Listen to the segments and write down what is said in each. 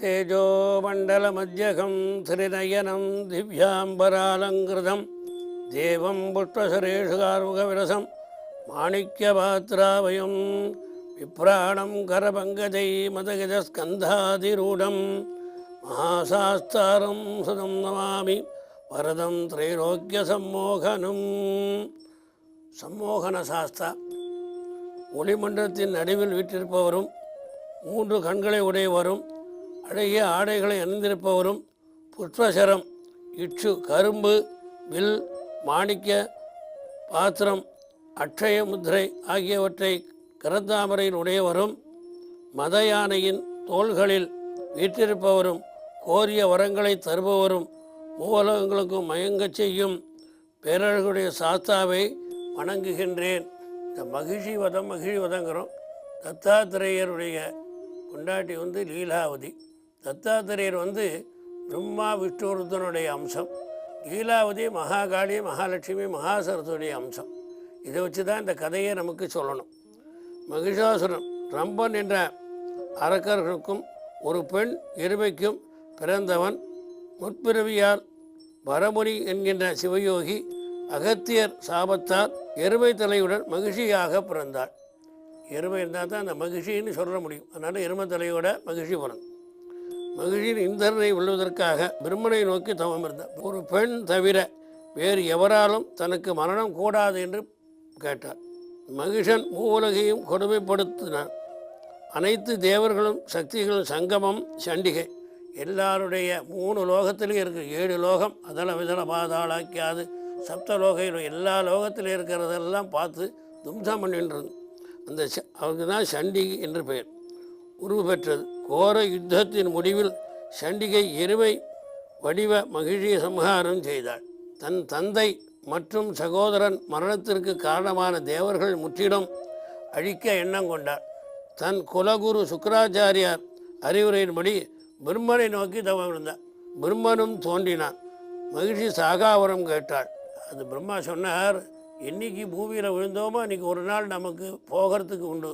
तेजोमण्डलमध्यगं त्रिनयनं दिव्याम्बरालङ्कृतं देवं पुष्पसरेशुकार्मुकविलसं माणिक्यपात्रावयं विप्राणं करपङ्कजै मदगजस्कन्धाधिरूढं महाशास्तारं सुदं नमामि वरदं त्रैलोक्यसम्मोहनं. சம்மோகன சாஸ்தா ஒளிமண்டலத்தின் நடுவில் வீற்றிருப்பவரும் 3 கண்களை உடையவரும் அழகிய ஆடைகளை அணிந்திருப்பவரும் புஷ்பசரம் இட்சு கரும்பு வில் மாணிக்க பாத்திரம் அட்சய முத்திரை ஆகியவற்றை கரந்தாமரையில் உடையவரும் மத யானையின் தோள்களில் வீற்றிருப்பவரும் கோரிய வரங்களை தருபவரும் மூவலகங்களுக்கும் மயங்கச் செய்யும் பேரழகுடைய சாஸ்தாவை வணங்குகின்றேன். இந்த மகிழ்ச்சி வதங்கிறோம். தத்தாத்திரேயருடைய கொண்டாட்டி லீலாவதி. தத்தாத்திரேயர் பிரம்மா விஷ்ணுருத்தனுடைய அம்சம். லீலாவதி மகாகாளி மகாலட்சுமி மகாசரஸ்வதியுடைய அம்சம். இதை வச்சு தான் இந்த கதையை நமக்கு சொல்லணும். மகிஷாசுரன் ரம்பன் என்ற அரக்கர்களுக்கும் ஒரு பெண் எருமைக்கும் பிறந்தவன். முற்பிறவியால் வரமுனி என்கின்ற சிவயோகி அகத்தியர் சாபத்தால் எருமை தலையுடன் மகிழ்ச்சியாக பிறந்தாள். எருமை இருந்தால் தான் அந்த மகிழ்ச்சின்னு சொல்ல முடியும். அதனால் எருமை தலையோட மகிழ்ச்சி பிறந்த மகிழ்ச்சியின் இந்திரனை வெல்வதற்காக பிரம்மனை நோக்கி தவம் இருந்தார். ஒரு பெண் தவிர வேறு எவராலும் தனக்கு மரணம் கூடாது என்று கேட்டார். மகிஷன் மூவுலகையும் கொடுமைப்படுத்தினான். அனைத்து தேவர்களும் சக்திகளும் சங்கமம் சண்டிகை எல்லாருடைய 3 லோகத்திலையும் இருக்குது. 7 லோகம் அதல விதல பாதாளாக்கியாது சப்தலோகையில் எல்லா லோகத்தில் இருக்கிறதெல்லாம் பார்த்து தும்சம் பண்ணின்றது. அந்த அவருக்கு தான் சண்டிகை என்று பெயர் உருவு பெற்றது. கோர யுத்தத்தின் முடிவில் சண்டிகை எருமை வடிவ மகிழ்ச்சியை சம்ஹாரம் செய்தாள். தன் தந்தை மற்றும் சகோதரன் மரணத்திற்கு காரணமான தேவர்கள் முற்றிலும் அழிக்க எண்ணம் கொண்டார். தன் குலகுரு சுக்கராச்சாரியார் அறிவுரையின்படி பிரம்மனை நோக்கி தவம் இருந்தார். பிரம்மனும் தோன்றினான். மகிழ்ச்சி சாகாவரம் கேட்டாள். அது பிரம்மா சொன்னார், என்னைக்கு பூமியில் விழுந்தோமோ அன்றைக்கி ஒரு நாள் நமக்கு போகிறதுக்கு உண்டு.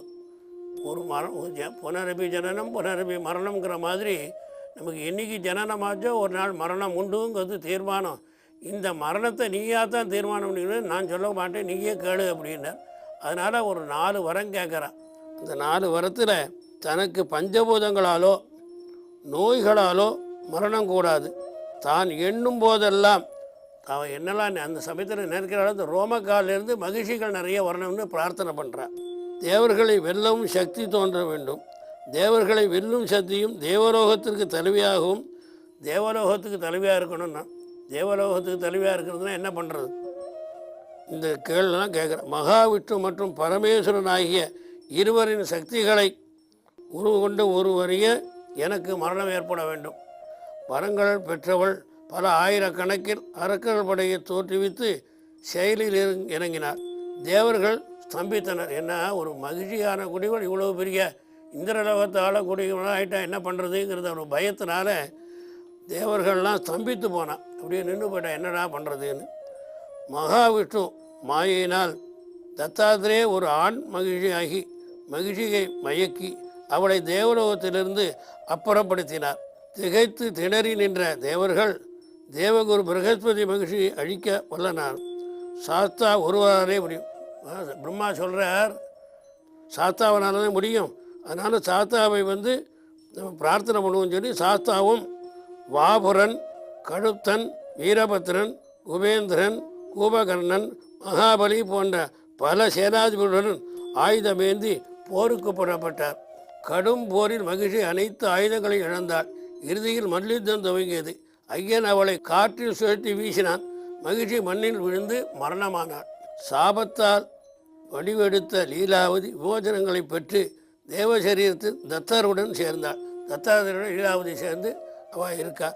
ஒரு புனரபி ஜனனம் புனரபி மரணம்ங்கிற மாதிரி நமக்கு என்றைக்கு ஜனனமாச்சோ ஒரு நாள் மரணம் உண்டுங்கிறது தீர்மானம். இந்த மரணத்தை நீயாக தான் தீர்மானம் பண்ணிக்கணும், நான் சொல்ல மாட்டேன், நீயே கேளு அப்படின்னார். அதனால் ஒரு 4 வரம் கேட்குறான். அந்த 4 வரத்தில் தனக்கு பஞ்சபூதங்களாலோ நோய்களாலோ மரணம் கூடாது. தான் எண்ணும் போதெல்லாம் அவன் என்னெல்லாம் அந்த சமயத்தில் நினைக்கிறாள். அந்த ரோமக்காலிலிருந்து மகிழ்ச்சிகள் நிறைய வரணும்னு பிரார்த்தனை பண்ணுறான். தேவர்களை வெல்லவும் சக்தி தோன்ற வேண்டும். தேவர்களை வெல்லும் சக்தியும் தேவலோகத்திற்கு தலைவியாகவும் தேவலோகத்துக்கு தலைவியாக இருக்கணும்னா தேவலோகத்துக்கு தலைவியாக இருக்கிறதுனா என்ன பண்ணுறது? இந்த கேள்லாம் கேட்குறேன். மகாவிஷ்ணு மற்றும் பரமேஸ்வரன் ஆகிய இருவரின் சக்திகளை உருவகொண்டு ஒருவரைய எனக்கு மரணம் ஏற்பட வேண்டும். வரங்கள் பெற்றவள் பல ஆயிரக்கணக்கில் அரக்கர்கள் படையை தோற்றுவித்து செயலில் இறங்கினார். தேவர்கள் ஸ்தம்பித்தனர். என்ன ஒரு மகிழ்ச்சியான குடிகள் இவ்வளோ பெரிய இந்திரலோகத்தை ஆளக்கூடியவனாக ஆகிட்டா என்ன பண்ணுறதுங்கிறத ஒரு பயத்தினால தேவர்கள்லாம் ஸ்தம்பித்து போனான். அப்படியே நின்று போயிட்டா என்னடா பண்ணுறதுன்னு. மகாவிஷ்ணு மாயினால் தத்தாத்திரே ஒரு ஆண் மகிழ்ச்சியாகி மகிழ்ச்சியை மயக்கி அவளை தேவலோகத்திலிருந்து அப்புறப்படுத்தினார். திகைத்து திணறி நின்ற தேவர்கள் தேவகுரு பிரகஸ்பதி மகிழ்ச்சியை அழிக்க வல்லனார். சாஸ்தா ஒருவராலே முடியும். பிரம்மா சொல்கிறார், சாஸ்தாவனால தான் முடியும். அதனால் சாஸ்தாவை நம்ம பிரார்த்தனை பண்ணுவோம்னு சொல்லி சாஸ்தாவும் வாபுரன் கழுத்தன் வீரபத்ரன் குபேந்திரன் கூபகர்ணன் மகாபலி போன்ற பல சேனாதிபதிகளுடன் ஆயுதமேந்தி போருக்கு புறப்பட்டார். கடும் போரில் மகிழ்ச்சி அனைத்து ஆயுதங்களையும் இழந்தாள். இறுதியில் மல்யுத்தம் துவங்கியது. ஐயன் அவளை காற்றில் சுழற்றி வீசினான். மகிழ்ச்சி மண்ணில் விழுந்து மரணமானாள். சாபத்தால் வடிவெடுத்த லீலாவதி விமோசனங்களை பெற்று தேவசரீரத்தில் தத்தருடன் சேர்ந்தாள். தத்தாருடன் லீலாவதி சேர்ந்து அவள் இருக்கா.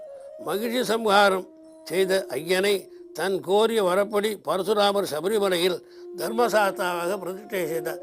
மகிழ்ச்சி சம்ஹாரம் செய்த ஐயனை தன் கோரிய வரப்படி பரசுராமர் சபரிமலையில் தர்மசாஸ்தாவாக பிரதிஷ்டை செய்தார்.